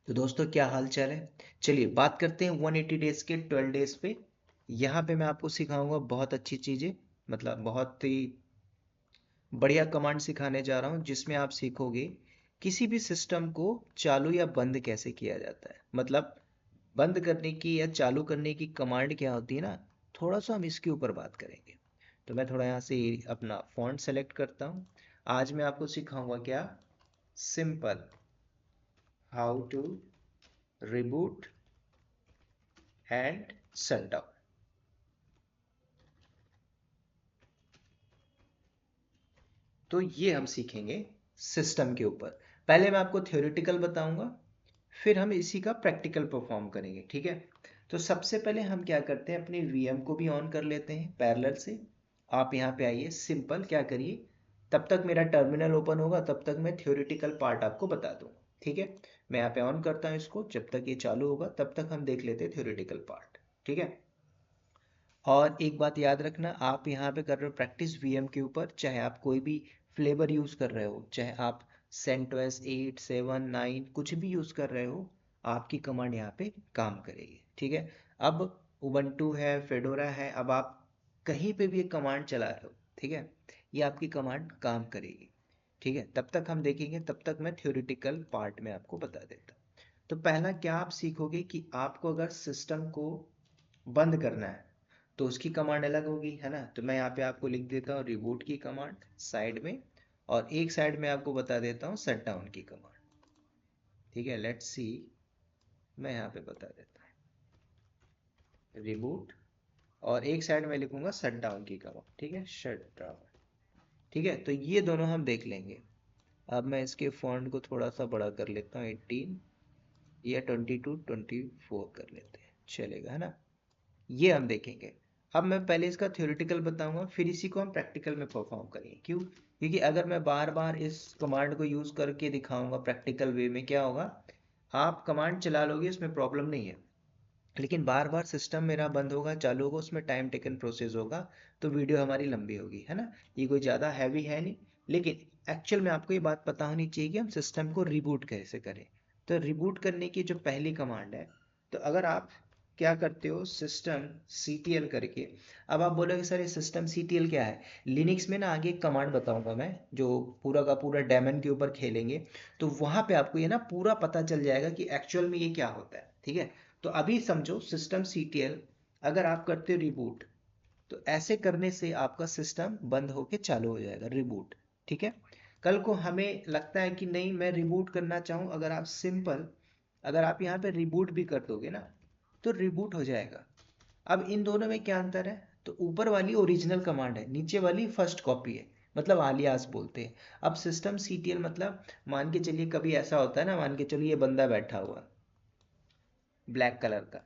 तो दोस्तों क्या हाल चाल है। चलिए बात करते हैं 180 डेज के 12 डेज पे। यहाँ पे मैं आपको सिखाऊंगा बहुत अच्छी चीज़ें, मतलब बहुत ही बढ़िया कमांड सिखाने जा रहा हूँ जिसमें आप सीखोगे किसी भी सिस्टम को चालू या बंद कैसे किया जाता है। मतलब बंद करने की या चालू करने की कमांड क्या होती है ना, थोड़ा सा हम इसके ऊपर बात करेंगे। तो मैं थोड़ा यहाँ से अपना फॉन्ट सेलेक्ट करता हूँ। आज मैं आपको सिखाऊंगा क्या, simple how to reboot and shut down. तो ये हम सीखेंगे सिस्टम के ऊपर। पहले मैं आपको थ्योरेटिकल बताऊंगा, फिर हम इसी का प्रैक्टिकल परफॉर्म करेंगे, ठीक है। तो सबसे पहले हम क्या करते हैं, अपने वीएम को भी ऑन कर लेते हैं पैरेलल से। आप यहाँ पे आइए, सिंपल क्या करिए, तब तक मेरा टर्मिनल ओपन होगा तब तक मैं थ्योरेटिकल पार्ट आपको बता दूंगा, ठीक है। मैं यहाँ पे ऑन करता हूँ इसको, जब तक ये चालू होगा तब तक हम देख लेते हैं थ्योरेटिकल पार्ट, ठीक है। और एक बात याद रखना, आप यहाँ पे कर रहे हो प्रैक्टिस वीएम के ऊपर, चाहे आप कोई भी फ्लेवर यूज कर रहे हो, चाहे आप सेंटोस 8 7 9 कुछ भी यूज कर रहे हो, आपकी कमांड यहाँ पे काम करेगी, ठीक है। अब उबंटू है, फेडोरा है, अब आप कहीं पे भी एक कमांड चला रहे हो, ठीक है, ये आपकी कमांड काम करेगी, ठीक है। तब तक हम देखेंगे, तब तक मैं थ्योरेटिकल पार्ट में आपको बता देता हूँ। तो पहला क्या आप सीखोगे कि आपको अगर सिस्टम को बंद करना है तो उसकी कमांड अलग होगी, है ना। तो मैं यहाँ पे आपको लिख देता हूँ रिबूट की कमांड साइड में, और एक साइड में आपको बता देता हूँ शट डाउन की कमांड, ठीक है। लेट्स सी, मैं यहाँ पे बता देता हूँ रिबूट, और एक साइड में लिखूंगा शट डाउन की कमांड, ठीक है, शट डाउन, ठीक है। तो ये दोनों हम देख लेंगे। अब मैं इसके फॉन्ट को थोड़ा सा बड़ा कर लेता हूँ, 18 या 22 24 कर लेते हैं, चलेगा, है ना। ये हम देखेंगे। अब मैं पहले इसका थ्योरेटिकल बताऊंगा, फिर इसी को हम प्रैक्टिकल में परफॉर्म करेंगे। क्यों? क्योंकि अगर मैं बार बार इस कमांड को यूज करके दिखाऊंगा प्रैक्टिकल वे में, क्या होगा, आप कमांड चला लोगे इसमें प्रॉब्लम नहीं है, लेकिन बार बार सिस्टम मेरा बंद होगा चालू होगा, उसमें टाइम टेकन प्रोसेस होगा, तो वीडियो हमारी लंबी होगी, है ना। ये कोई ज़्यादा हैवी है नहीं, लेकिन एक्चुअल में आपको ये बात पता होनी चाहिए कि हम सिस्टम को रिबूट कैसे करें। तो रिबूट करने की जो पहली कमांड है, तो अगर आप क्या करते हो, सिस्टम CTL करके। अब आप बोलोगे सर ये सिस्टम CTL क्या है, लिनक्स में ना आगे एक कमांड बताऊंगा मैं, जो पूरा का पूरा डेमन के ऊपर खेलेंगे, तो वहां पे आपको ये ना पूरा पता चल जाएगा कि एक्चुअल में ये क्या होता है, ठीक है। तो अभी समझो सिस्टम CTL अगर आप करते हो रिबूट, तो ऐसे करने से आपका सिस्टम बंद होके चालू हो जाएगा, रिबूट, ठीक है। कल को हमें लगता है कि नहीं मैं रिबूट करना चाहूँ, अगर आप सिंपल, अगर आप यहाँ पे रिबूट भी कर दोगे ना, तो रिबूट हो जाएगा। अब इन दोनों में क्या अंतर है, तो ऊपर वाली ओरिजिनल कमांड है, नीचे वाली फर्स्ट कॉपी है, मतलब आलियास बोलते हैं। अब सिस्टम CTL मतलब, मान के चलिए कभी ऐसा होता है ना, मान के चलिए ये बंदा बैठा हुआ ब्लैक कलर का,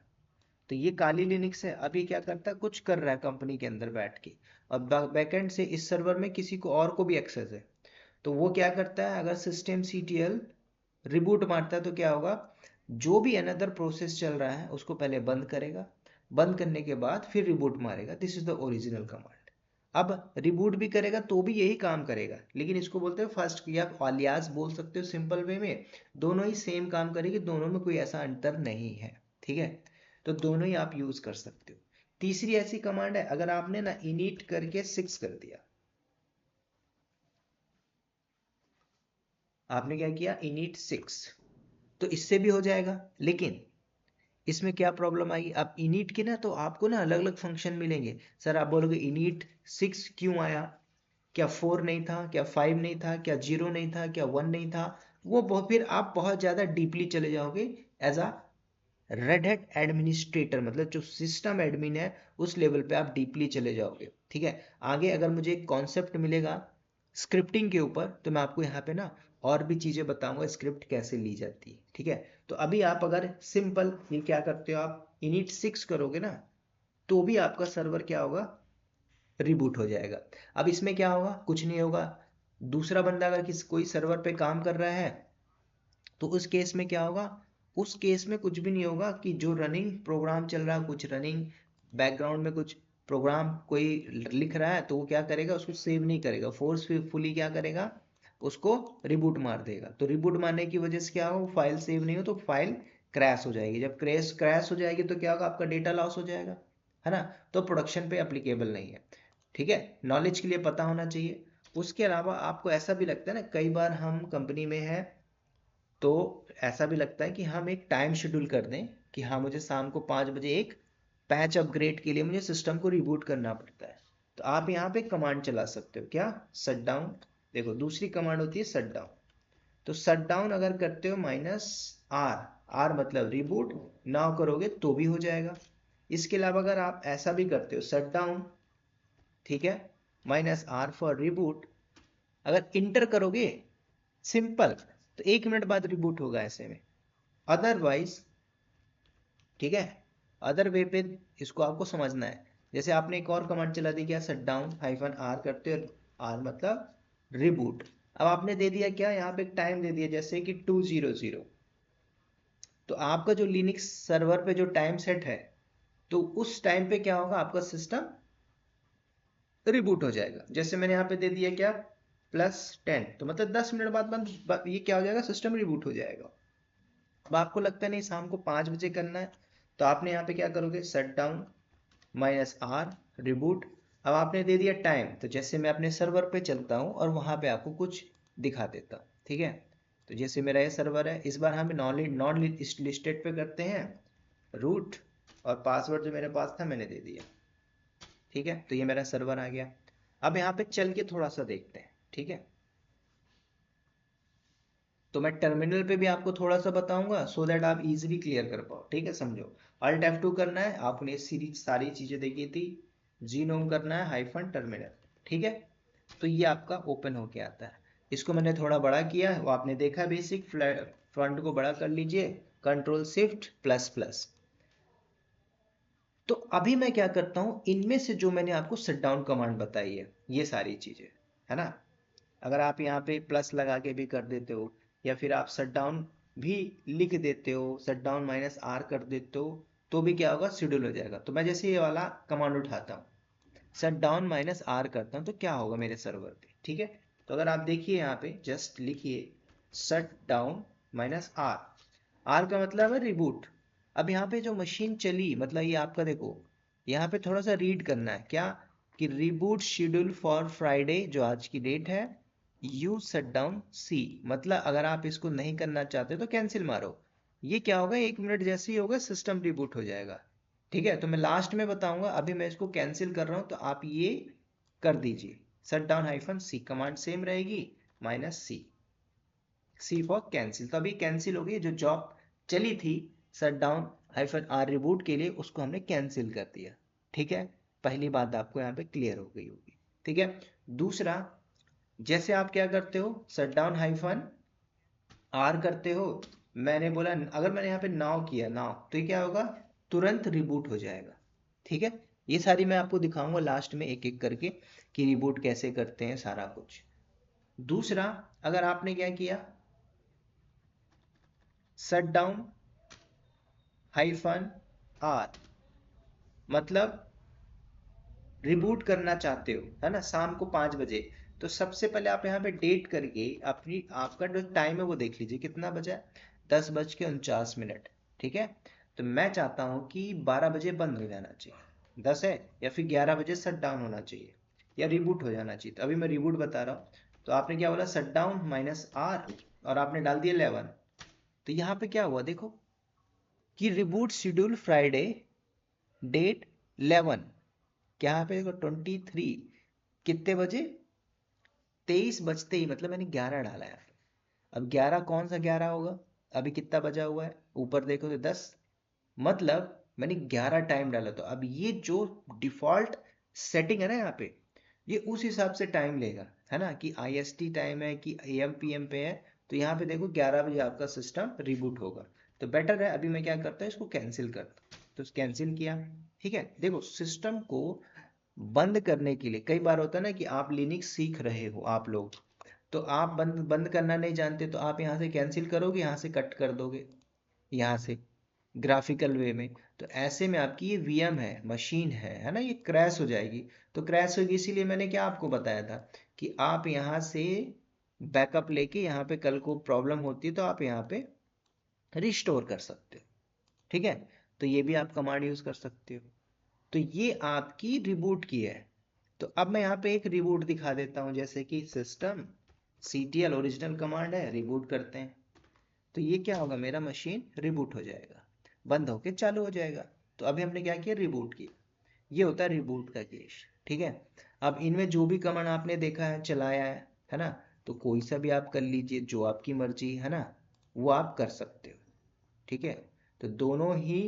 तो ये काली लिनक्स है, अभी क्या करता है, कुछ कर रहा है कंपनी के अंदर बैठ के, और बैकएंड से इस सर्वर में किसी को और को भी एक्सेस है। तो वो क्या करता है, अगर सिस्टम CTL रिबूट मारता है तो क्या होगा, जो भी अनदर प्रोसेस चल रहा है उसको पहले बंद करेगा, बंद करने के बाद फिर रिबूट मारेगा, this is the original command. अब रिबूट भी करेगा तो भी यही काम करेगा, लेकिन इसको बोलते हैं फर्स्ट, या अलियास बोल सकते हो सिंपल वे में। दोनों ही सेम काम करेगी, दोनों में कोई ऐसा अंतर नहीं है, ठीक है। तो दोनों ही आप यूज कर सकते हो। तीसरी ऐसी कमांड है, अगर आपने ना इनिट करके 6 कर दिया, आपने क्या किया, इनिट 6, तो इससे भी हो जाएगा, लेकिन इसमें क्या प्रॉब्लम आएगी, अब इनिट के ना तो आपको ना अलग अलग फंक्शन मिलेंगे। सर आप बोलोगे इनिट 6 क्यों आया, क्या 4 नहीं था, क्या 5 नहीं था, क्या 0 नहीं था, क्या 1 नहीं था, वो बहुत, फिर आप बहुत ज़्यादा डीपली चले जाओगे as a Red Hat administrator, मतलब जो सिस्टम एडमिन है उस लेवल पे आप डीपली चले जाओगे, ठीक है। आगे अगर मुझे एक कॉन्सेप्ट मिलेगा स्क्रिप्टिंग के ऊपर, तो मैं आपको यहाँ पे ना और भी चीज़ें बताऊंगा स्क्रिप्ट कैसे ली जाती है, ठीक है। तो अभी आप अगर सिंपल ये क्या करते हो, आप इनिट 6 करोगे ना, तो भी आपका सर्वर क्या होगा, रिबूट हो जाएगा। अब इसमें क्या होगा, कुछ नहीं होगा। दूसरा बंदा अगर किसी कोई सर्वर पे काम कर रहा है, तो उस केस में क्या होगा, उस केस में कुछ भी नहीं होगा, कि जो रनिंग प्रोग्राम चल रहा है, कुछ रनिंग बैकग्राउंड में कुछ प्रोग्राम कोई लिख रहा है, तो वो क्या करेगा, उसको सेव नहीं करेगा, फोर्सफुली क्या करेगा, उसको रिबूट मार देगा। तो रिबूट मारने की वजह से क्या हो, फाइल सेव नहीं हो तो फाइल क्रैश हो जाएगी। जब क्रैश हो जाएगी तो क्या होगा, आपका डेटा लॉस हो जाएगा, है ना। तो प्रोडक्शन पे एप्लीकेबल नहीं है, ठीक है। नॉलेज के लिए पता होना चाहिए। उसके अलावा आपको ऐसा भी लगता है ना, कई बार हम कंपनी में है तो ऐसा भी लगता है कि हम एक टाइम शेड्यूल कर दें कि हाँ मुझे शाम को 5 बजे एक पैच अपग्रेड के लिए मुझे सिस्टम को रिबूट करना पड़ता है। तो आप यहाँ पे कमांड चला सकते हो, क्या, शट डाउन। देखो दूसरी कमांड होती है शट डाउन। तो शट डाउन अगर करते हो -R, आर मतलब रिबूट, नाउ करोगे तो भी हो जाएगा। इसके अलावा अगर आप ऐसा भी करते हो शट डाउन, ठीक है, -R फॉर रिबूट, अगर इंटर करोगे सिंपल तो 1 मिनट बाद रिबूट होगा ऐसे में। अदरवाइज, ठीक है, अदर वे पे इसको आपको समझना है। जैसे आपने एक और कमांड चला दी, क्या, शट डाउन -R करते हो, आर मतलब रिबूट। अब आपने दे दिया क्या, यहाँ पे एक टाइम दे दिया जैसे कि 200। तो आपका जो लिनक्स सर्वर पे जो टाइम सेट है, तो उस टाइम पे क्या होगा, आपका सिस्टम रिबूट हो जाएगा। जैसे मैंने यहाँ पे दे दिया क्या, +10, तो मतलब 10 मिनट बाद ये क्या हो जाएगा, सिस्टम रिबूट हो जाएगा। अब आपको लगता है नहीं शाम को 5 बजे करना है, तो आपने यहाँ पे क्या करोगे, शट डाउन -R रिबूट। अब आपने दे दिया टाइम, तो जैसे मैं अपने सर्वर पे चलता हूँ और वहाँ पे आपको कुछ दिखा देता हूँ, ठीक है। तो जैसे मेरा ये सर्वर है, इस बार हम नॉन लिस्टेड पे करते हैं, रूट और पासवर्ड जो मेरे पास था मैंने दे दिया, ठीक है। तो ये मेरा सर्वर आ गया। अब यहाँ पे चल के थोड़ा सा देखते हैं, ठीक है। तो मैं टर्मिनल पे भी आपको थोड़ा सा बताऊंगा सो दैट आप इजीली क्लियर कर पाओ, ठीक है। समझो, Alt F2 करना है, आपने सीरीज सारी चीजें देखी थी, जीनोम करना है -टर्मिनल, ठीक है। तो ये आपका ओपन होके आता है। इसको मैंने थोड़ा बड़ा किया, वो आपने देखा बेसिक, फ्रंट को बड़ा कर लीजिए, Ctrl+Shift++। तो अभी मैं क्या करता हूँ, इनमें से जो मैंने आपको शट डाउन कमांड बताई है, ये सारी चीजें, है ना, अगर आप यहाँ पे प्लस लगा के भी कर देते हो या फिर आप शट डाउन भी लिख देते हो, शट डाउन -R कर देते हो, तो भी क्या होगा, शेड्यूल हो जाएगा। तो मैं जैसे ये वाला कमांड उठाता हूँ, शट डाउन -R करता हूँ, तो क्या होगा मेरे सर्वर पे, ठीक है। तो अगर आप देखिए यहाँ पे जस्ट लिखिए शट डाउन -R, आर का मतलब है रिबूट। अब यहाँ पे जो मशीन चली, मतलब ये आपका देखो, यहाँ पे थोड़ा सा रीड करना है, क्या, कि रिबूट शेड्यूल फॉर फ्राइडे, जो आज की डेट है, यूज शट डाउन सी, मतलब अगर आप इसको नहीं करना चाहते तो कैंसिल मारो। ये क्या होगा, 1 मिनट जैसे ही होगा सिस्टम रिबूट हो जाएगा, ठीक है। तो मैं लास्ट में बताऊंगा, अभी मैं इसको कैंसिल कर रहा हूं, तो आप ये कर दीजिए, shut down -C, command same रहेगी, -C, सी फॉर कैंसिल। तो अभी कैंसिल हो गई, जो जॉब चली थी शट डाउन -R रिबूट के लिए, उसको हमने कैंसिल कर दिया, ठीक है। पहली बात आपको यहाँ पे क्लियर हो गई होगी, ठीक है। दूसरा, जैसे आप क्या करते हो, शट डाउन -R करते हो, मैंने बोला अगर मैंने यहाँ पे नाउ किया, नाउ, तो ये क्या होगा, तुरंत रिबूट हो जाएगा, ठीक है। ये सारी मैं आपको दिखाऊंगा लास्ट में एक एक करके कि रिबूट कैसे करते हैं सारा कुछ। दूसरा, अगर आपने क्या किया, शट डाउन -R, मतलब रिबूट करना चाहते हो, है ना, शाम को 5 बजे, तो सबसे पहले आप यहाँ पे डेट करके अपनी, आपका जो टाइम है वो देख लीजिए कितना बजा है, 10:49, ठीक है। तो मैं चाहता हूँ कि 12 बजे बंद हो जाना चाहिए, 10 है, या फिर 11 बजे शट डाउन होना चाहिए या रिबूट हो जाना चाहिए। तो अभी मैं रिबूट बता रहा हूँ। तो आपने क्या बोला, शट डाउन -R, और आपने डाल दिया 11। तो यहाँ पे क्या हुआ देखो, कि रिबूट शेड्यूल फ्राइडे, डेट 11, क्या यहाँ पे देखो 23, कितने बजे, 23 बजते ही, मतलब मैंने 11 डाला है। अब 11 कौन सा 11 होगा, अभी कितना बजा हुआ है, ऊपर देखो तो 10, मतलब मैंने 11 टाइम डाला। तो अब ये जो डिफॉल्ट सेटिंग है ना यहाँ पे, ये उस हिसाब से टाइम लेगा, है ना, कि IST टाइम है कि AM PM पे है। तो यहाँ पे देखो 11 बजे आपका सिस्टम रिबूट होगा। तो बेटर है, अभी मैं क्या करता हूँ, इसको कैंसिल करता हूँ, तो कैंसिल किया, ठीक है। देखो सिस्टम को बंद करने के लिए, कई बार होता है ना कि आप लिनक्स सीख रहे हो आप लोग, तो आप बंद बंद करना नहीं जानते, तो आप यहाँ से कैंसिल करोगे, यहाँ से कट कर दोगे, यहाँ से ग्राफिकल वे में। तो ऐसे में आपकी ये VM है, मशीन है ना, ये क्रैश हो जाएगी। तो क्रैश होगी, इसीलिए मैंने क्या आपको बताया था कि आप यहाँ से बैकअप लेके यहाँ पे कल को प्रॉब्लम होती है तो आप यहाँ पे रिस्टोर कर सकते हो, ठीक है। तो ये भी आप कमांड यूज कर सकते हो। तो ये आपकी रिबूट की है। तो अब मैं यहाँ पे एक रिबूट दिखा देता हूँ, जैसे कि सिस्टम ctl ओरिजिनल कमांड है, रिबूट करते हैं। तो ये क्या होगा, मेरा मशीन रिबूट हो जाएगा, बंद होके चालू हो जाएगा। तो अभी हमने क्या किया, रिबूट किया। ये होता है रिबूट का केस, ठीक है। अब इनमें जो भी कमांड आपने देखा है, चलाया है ना, तो कोई सा भी आप कर लीजिए, जो आपकी मर्जी है ना, वो आप कर सकते हो, ठीक है। तो दोनों ही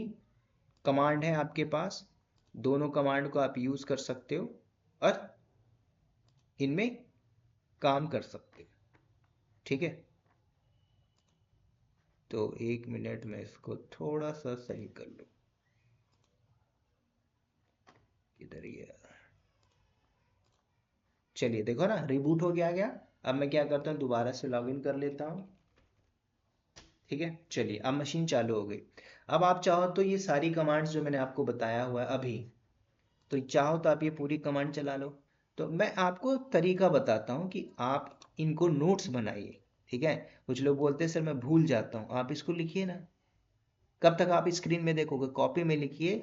कमांड है आपके पास, दोनों कमांड को आप यूज कर सकते हो और इनमें काम कर सकते हो, ठीक है। तो 1 मिनट में इसको थोड़ा सा सही कर लो, इधर ही है। चलिए देखो ना, रिबूट हो गया। अब मैं क्या करता हूँ, दोबारा से लॉगिन कर लेता हूँ, ठीक है। चलिए अब मशीन चालू हो गई। अब आप चाहो तो ये सारी कमांड्स जो मैंने आपको बताया हुआ है अभी, तो चाहो तो आप ये पूरी कमांड चला लो। तो मैं आपको तरीका बताता हूँ कि आप इनको नोट्स बनाइए, ठीक है। कुछ लोग बोलते हैं सर मैं भूल जाता हूँ, आप इसको लिखिए ना। कब तक आप स्क्रीन में देखोगे, कॉपी में लिखिए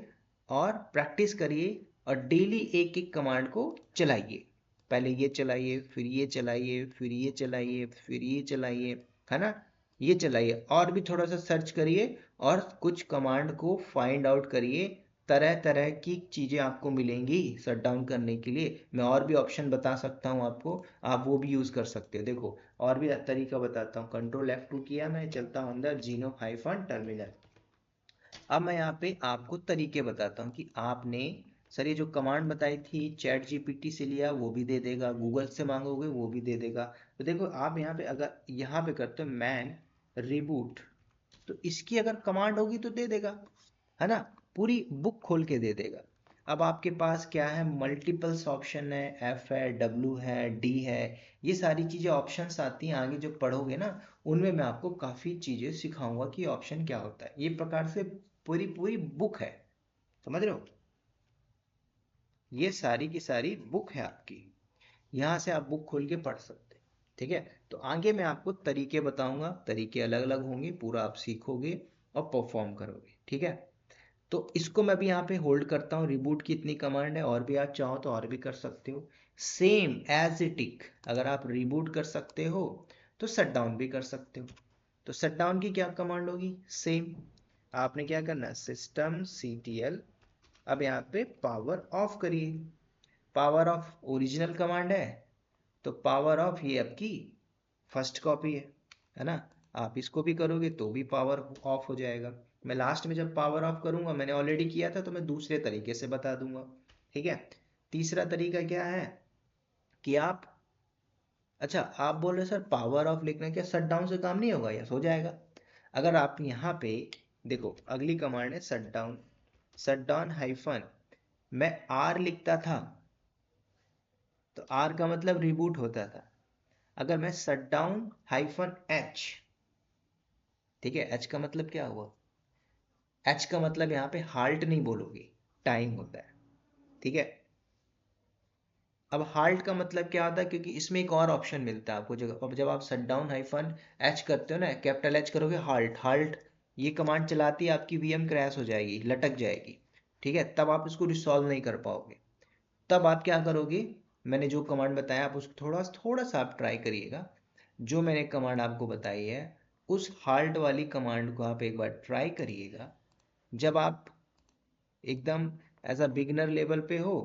और प्रैक्टिस करिए, और डेली एक एक कमांड को चलाइए। पहले ये चलाइए, फिर ये चलाइए, फिर ये चलाइए, फिर ये चलाइए, है ना। ये चलाइए और भी थोड़ा सा सर्च करिए और कुछ कमांड को फाइंड आउट करिए। तरह तरह की चीज़ें आपको मिलेंगी शट डाउन करने के लिए। मैं और भी ऑप्शन बता सकता हूँ आपको, आप वो भी यूज़ कर सकते हो। देखो और भी तरीका बताता हूँ। कंट्रोल F2 किया, मैं चलता हूँ अंदर जीनो हाइफन टर्मिनल। अब मैं यहाँ पे आपको तरीके बताता हूँ कि आपने, सर ये जो कमांड बताई थी चैट जीपीटी से लिया, वो भी दे देगा, गूगल से मांगोगे वो भी दे देगा। तो देखो आप यहाँ पे अगर यहाँ पे करते हो मैन रिबूट, तो इसकी अगर कमांड होगी तो दे देगा, है ना, पूरी बुक खोल के दे देगा। अब आपके पास क्या है, मल्टीपल्स ऑप्शन है, एफ है, डब्ल्यू है, डी है, ये सारी चीज़ें ऑप्शंस आती हैं। आगे जो पढ़ोगे ना, उनमें मैं आपको काफ़ी चीज़ें सिखाऊंगा कि ऑप्शन क्या होता है। ये प्रकार से पूरी पूरी बुक है, समझ रहे हो। ये सारी की सारी बुक है आपकी, यहाँ से आप बुक खोल के पढ़ सकते हैं, ठीक है। तो आगे मैं आपको तरीके बताऊंगा, तरीके अलग अलग होंगे, पूरा आप सीखोगे और परफॉर्म करोगे, ठीक है। तो इसको मैं भी यहाँ पे होल्ड करता हूँ। रिबूट की इतनी कमांड है, और भी आप चाहो तो और भी कर सकते हो। सेम एज इट इक, अगर आप रिबूट कर सकते हो तो शट डाउन भी कर सकते हो। तो शट डाउन की क्या कमांड होगी, सेम। आपने क्या करना है, सिस्टम ctl, अब यहाँ पे पावर ऑफ करिए। पावर ऑफ ओरिजिनल कमांड है, तो पावर ऑफ ये आपकी फर्स्ट कॉपी है ना। आप इसको भी करोगे तो भी पावर ऑफ हो जाएगा। मैं लास्ट में जब पावर ऑफ करूंगा, मैंने ऑलरेडी किया था तो मैं दूसरे तरीके से बता दूंगा, ठीक है। तीसरा तरीका क्या है कि आप, अच्छा आप बोल रहे सर पावर ऑफ लिखना क्या शट डाउन से काम नहीं होगा, यस हो जाएगा। अगर आप यहाँ पे देखो, अगली कमांड है shut down. Shut down hyphen, मैं आर लिखता था तो आर का मतलब रिबूट होता था। अगर मैं शट डाउन हाइफन एच, ठीक है, एच का मतलब क्या हुआ, एच का मतलब यहाँ पे हाल्ट नहीं बोलोगे, टाइम होता है, ठीक है। अब हाल्ट का मतलब क्या होता है, क्योंकि इसमें एक और ऑप्शन मिलता है आपको। जब अब जब आप शट डाउन हाइफन एच करते हो ना, कैपिटल एच करोगे, हाल्ट हाल्ट, ये कमांड चलाती है आपकी वीएम क्रैश हो जाएगी, लटक जाएगी, ठीक है। तब आप इसको रिसॉल्व नहीं कर पाओगे। तब आप क्या करोगे, मैंने जो कमांड बताया आप उसको थोड़ा थोड़ा सा आप ट्राई करिएगा। जो मैंने कमांड आपको बताई है, उस हाल्ट वाली कमांड को आप एक बार ट्राई करिएगा। जब आप एकदम एज अ बिगनर लेवल पे हो,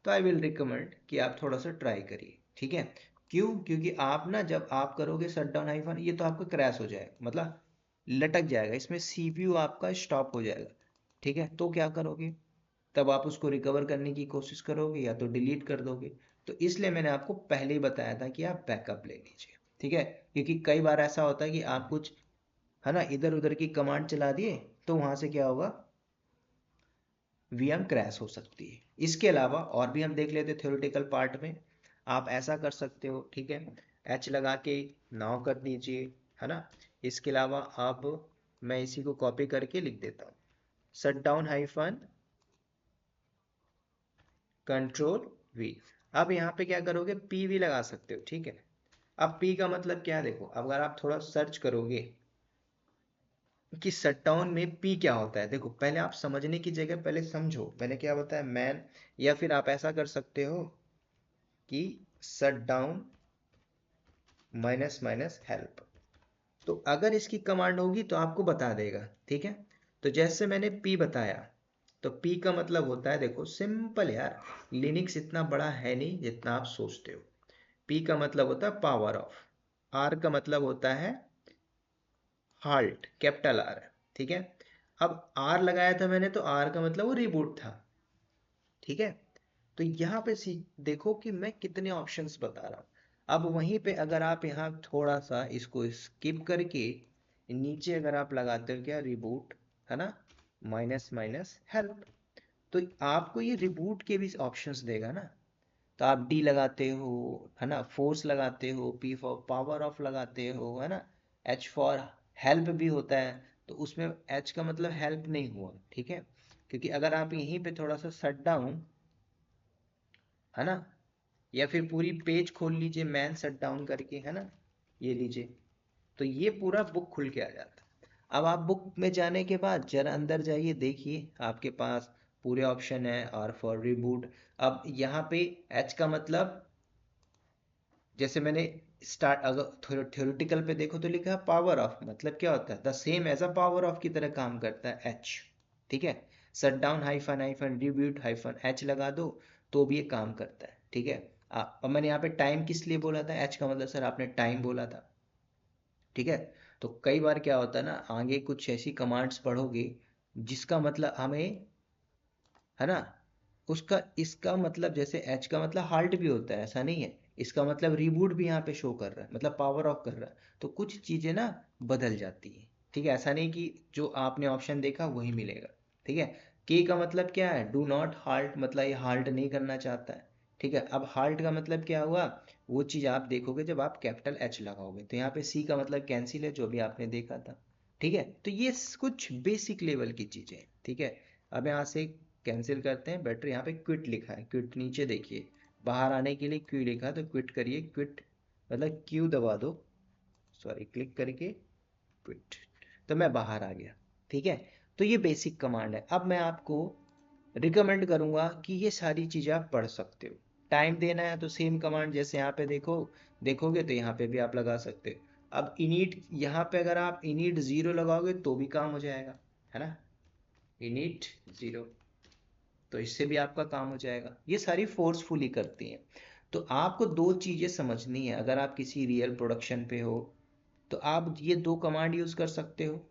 तो आई विल रिकमेंड कि आप थोड़ा सा ट्राई करिए, ठीक है। क्यों, क्योंकि आप ना जब आप करोगे शट डाउन हाइफन, ये तो आपका क्रैश हो जाएगा, मतलब लटक जाएगा, इसमें सीपीयू आपका स्टॉप हो जाएगा, ठीक है। तो क्या करोगे, तब आप उसको रिकवर करने की कोशिश करोगे या तो डिलीट कर दोगे। तो इसलिए मैंने आपको पहले ही बताया था कि आप बैकअप ले लीजिए, ठीक है। क्योंकि कई बार ऐसा होता है कि आप कुछ, है ना, इधर उधर की कमांड चला दिए, तो वहां से क्या होगा, वीएम क्रैश हो सकती है। इसके अलावा और भी हम देख लेते थ्योरेटिकल पार्ट में। आप ऐसा कर सकते हो, ठीक है, एच लगा के नाव कर दीजिए, है ना। इसके अलावा आप, मैं इसी को कॉपी करके लिख देता हूँ, shut down hyphen control we. अब यहाँ पे क्या करोगे, पी वी लगा सकते हो, ठीक है। अब पी का मतलब क्या है, देखो अगर आप थोड़ा सर्च करोगे कि शटडाउन में पी क्या होता है, देखो पहले आप समझने की जगह पहले समझो मैंने क्या बताया मैन, या फिर आप ऐसा कर सकते हो कि शटडाउन माइनस माइनस हेल्प। तो अगर इसकी कमांड होगी तो आपको बता देगा, ठीक है। तो जैसे मैंने पी बताया, तो पी का मतलब होता है, देखो सिंपल यार, लिनक्स इतना बड़ा है नहीं जितना आप सोचते हो। पी का मतलब होता है पावर ऑफ, आर का मतलब होता है हाल्ट, कैपिटल आर, ठीक है। अब आर लगाया था मैंने तो आर का मतलब वो रिबूट था, ठीक है। तो यहाँ पे देखो कि मैं कितने ऑप्शंस बता रहा हूँ। अब वहीं पे अगर आप यहाँ थोड़ा सा इसको स्किप करके नीचे अगर आप लगाते हो क्या रिबूट, है ना, माइनस माइनस हेल्प, तो आपको ये रिबूट के भी ऑप्शंस देगा ना। तो आप डी लगाते हो, है ना, फोर्स लगाते हो, पी फॉर पावर ऑफ लगाते हो, है ना, एच फॉर हेल्प भी होता है। तो उसमें एच का मतलब हेल्प नहीं हुआ, ठीक है। क्योंकि अगर आप यहीं पे थोड़ा सा शट डाउन, है ना, या फिर पूरी पेज खोल लीजिए मैन शट डाउन करके, है ना, ये लीजिए, तो ये पूरा बुक खुल के आ जाता है। अब आप बुक में जाने के बाद जरा अंदर जाइए, देखिए आपके पास पूरे ऑप्शन है और फॉर रिबूट। अब यहाँ पे एच का मतलब, जैसे मैंने स्टार्ट अगर थ्योरेटिकल पे देखो तो लिखा है पावर ऑफ, मतलब क्या होता है, the same as a power off की तरह काम करता है एच, ठीक है। Shut down hyphen hyphen reboot hyphen H लगा दो तो भी ये काम करता है, ठीक है। अब मैंने यहाँ पे टाइम किस लिए बोला था, एच का मतलब सर आपने टाइम बोला था, ठीक है। तो कई बार क्या होता है ना, आगे कुछ ऐसी कमांड्स पढ़ोगे जिसका मतलब हमें, है ना, उसका इसका मतलब, जैसे एच का मतलब हाल्ट भी होता है, ऐसा नहीं है, इसका मतलब रिबूट भी यहाँ पे शो कर रहा है, मतलब पावर ऑफ कर रहा है। तो कुछ चीजें ना बदल जाती है, ठीक है, ऐसा नहीं कि जो आपने ऑप्शन देखा वही मिलेगा, ठीक है। के का मतलब क्या है, डू नॉट हाल्ट, मतलब ये हाल्ट नहीं करना चाहता है, ठीक है। अब हाल्ट का मतलब क्या हुआ, वो चीज आप देखोगे जब आप कैपिटल एच लगाओगे। तो यहाँ पे सी का मतलब कैंसिल है, जो भी आपने देखा था, ठीक है। तो ये कुछ बेसिक लेवल की चीजें हैं, ठीक है। अब यहाँ से कैंसिल करते हैं, बेटर यहाँ पे क्विट लिखा है, क्विट नीचे देखिए, बाहर आने के लिए क्यू लिखा है, तो क्विट करिए, क्विट मतलब क्यू दबा दो, सॉरी क्लिक करके क्विट, तो मैं बाहर आ गया, ठीक है। तो ये बेसिक कमांड है। अब मैं आपको रिकमेंड करूंगा कि ये सारी चीजें आप पढ़ सकते हो। टाइम देना है तो सेम कमांड जैसे यहाँ पे देखो, देखोगे तो यहाँ पे भी आप लगा सकते हो। अब इनिट, यहाँ पे अगर आप इनिट जीरो लगाओगे तो भी काम हो जाएगा, है ना, इनिट जीरो, तो इससे भी आपका काम हो जाएगा। ये सारी फोर्सफुली करती हैं। तो आपको दो चीजें समझनी है, अगर आप किसी रियल प्रोडक्शन पे हो तो आप ये दो कमांड यूज कर सकते हो।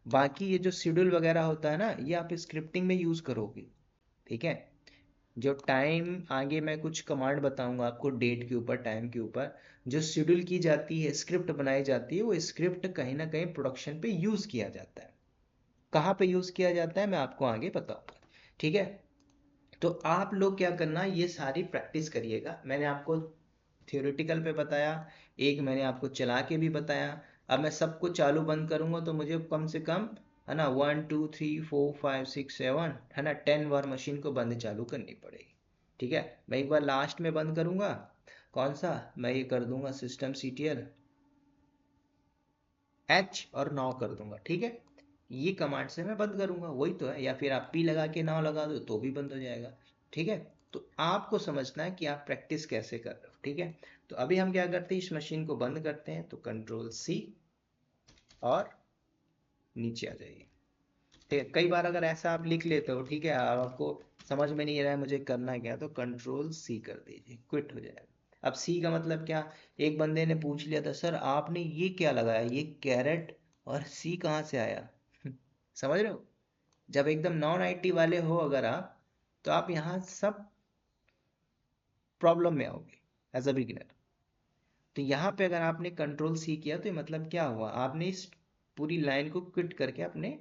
बाकी ये जो शेड्यूल वगैरह होता है ना, ये आप स्क्रिप्टिंग में यूज करोगे, ठीक है। जो टाइम, आगे मैं कुछ कमांड बताऊंगा आपको डेट के ऊपर, टाइम के ऊपर, जो शेड्यूल की जाती है, स्क्रिप्ट बनाई जाती है, वो स्क्रिप्ट कहीं ना कहीं प्रोडक्शन पे यूज किया जाता है। कहाँ पे यूज किया जाता है मैं आपको आगे बताऊंगा, ठीक है। तो आप लोग क्या करना, ये सारी प्रैक्टिस करिएगा। मैंने आपको थियोरेटिकल पे बताया, एक मैंने आपको चला के भी बताया। अब मैं सबको चालू बंद करूंगा तो मुझे कम से कम, है ना, 1 2 3 4 5 6 7, है ना, 10 बार मशीन को बंद चालू करनी पड़ेगी, ठीक है। मैं एक बार लास्ट में बंद करूंगा, कौन सा, मैं ये कर दूंगा सिस्टम सीटीएल एच और नाउ कर दूंगा, ठीक है। ये कमांड से मैं बंद करूंगा, वही तो है। या फिर आप पी लगा के नाउ लगा दो तो भी बंद हो जाएगा, ठीक है। तो आपको समझना है कि आप प्रैक्टिस कैसे कर रहे हो, ठीक है। तो अभी हम क्या करते हैं, इस मशीन को बंद करते हैं, तो कंट्रोल सी और नीचे आ जाइए, ठीक है। कई बार अगर ऐसा आप लिख लेते हो, ठीक है, आपको समझ में नहीं आ रहा है मुझे करना क्या, तो कंट्रोल सी कर दीजिए, क्विट हो जाएगा। अब सी का मतलब क्या, एक बंदे ने पूछ लिया था, सर आपने ये क्या लगाया, ये कैरेट और सी कहाँ से आया समझ रहे हो। जब एकदम नॉन आईटी वाले हो अगर आप, तो आप यहाँ सब प्रॉब्लम में आओगे एज अ बिगिनर। तो यहाँ पे अगर आपने कंट्रोल सी किया तो ये मतलब क्या हुआ, आपने इस पूरी लाइन को क्विट करके अपने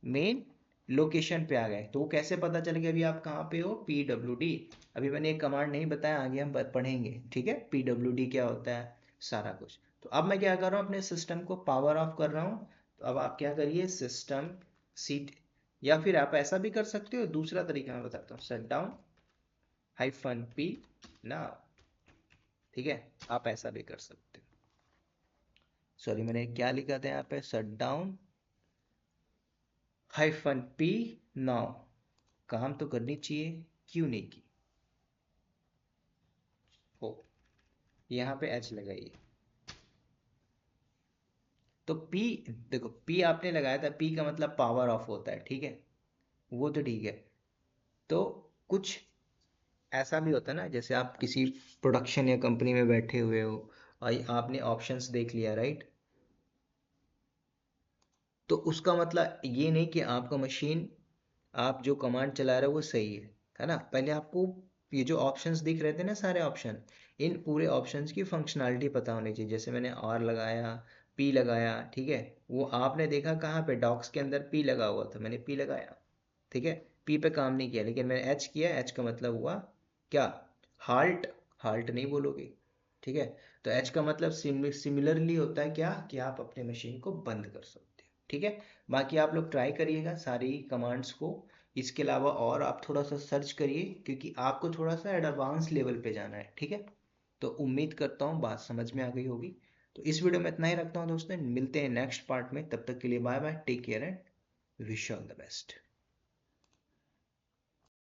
मेन लोकेशन पे आ गए। तो वो कैसे पता चल गया अभी आप कहाँ पे हो, PWD। अभी मैंने एक कमांड नहीं बताया, आगे हम पढ़ेंगे, ठीक है, PWD क्या होता है, सारा कुछ। तो अब मैं क्या कर रहा हूँ, अपने सिस्टम को पावर ऑफ कर रहा हूँ। तो अब आप क्या करिए, सिस्टम सीट, या फिर आप ऐसा भी कर सकते हो, दूसरा तरीका मैं बताता हूँ, शट डाउन हाइफन पी ना, ठीक है, आप ऐसा भी कर सकते हो, सॉरी मैंने क्या लिखा था यहाँ पे, शट डाउन -p नाउ। काम तो करनी चाहिए, क्यों नहीं की। हो, यहाँ पे h लगाइए। तो p, देखो p आपने लगाया था, p का मतलब पावर ऑफ होता है, ठीक है, वो तो ठीक है। तो कुछ ऐसा भी होता है ना, जैसे आप किसी प्रोडक्शन या कंपनी में बैठे हुए हो और आपने ऑप्शंस देख लिया, राइट। तो उसका मतलब ये नहीं कि आपका मशीन, आप जो कमांड चला रहे हो वो सही है ना। पहले आपको ये जो ऑप्शंस दिख रहे थे ना, सारे ऑप्शन, इन पूरे ऑप्शंस की फंक्शनैलिटी पता होनी चाहिए। जैसे मैंने आर लगाया, पी लगाया, ठीक है, वो आपने देखा कहाँ पे, डॉक्स के अंदर पी लगा हुआ था, मैंने पी लगाया, ठीक है, पी पे काम नहीं किया, लेकिन मैंने एच किया, एच का मतलब हुआ क्या, हाल्ट। हाल्ट नहीं बोलोगे, ठीक है। तो एच का मतलब सिमिलरली होता है क्या, कि आप अपने मशीन को बंद कर सकते हो, ठीक है। बाकी आप लोग ट्राई करिएगा सारी कमांड्स को। इसके अलावा और आप थोड़ा सा सर्च करिए, क्योंकि आपको थोड़ा सा एडवांस लेवल पे जाना है, ठीक है। तो उम्मीद करता हूँ बात समझ में आ गई होगी। तो इस वीडियो में इतना ही रखता हूँ दोस्तों, मिलते हैं नेक्स्ट पार्ट में, तब तक के लिए bye bye, take care and wish all the best.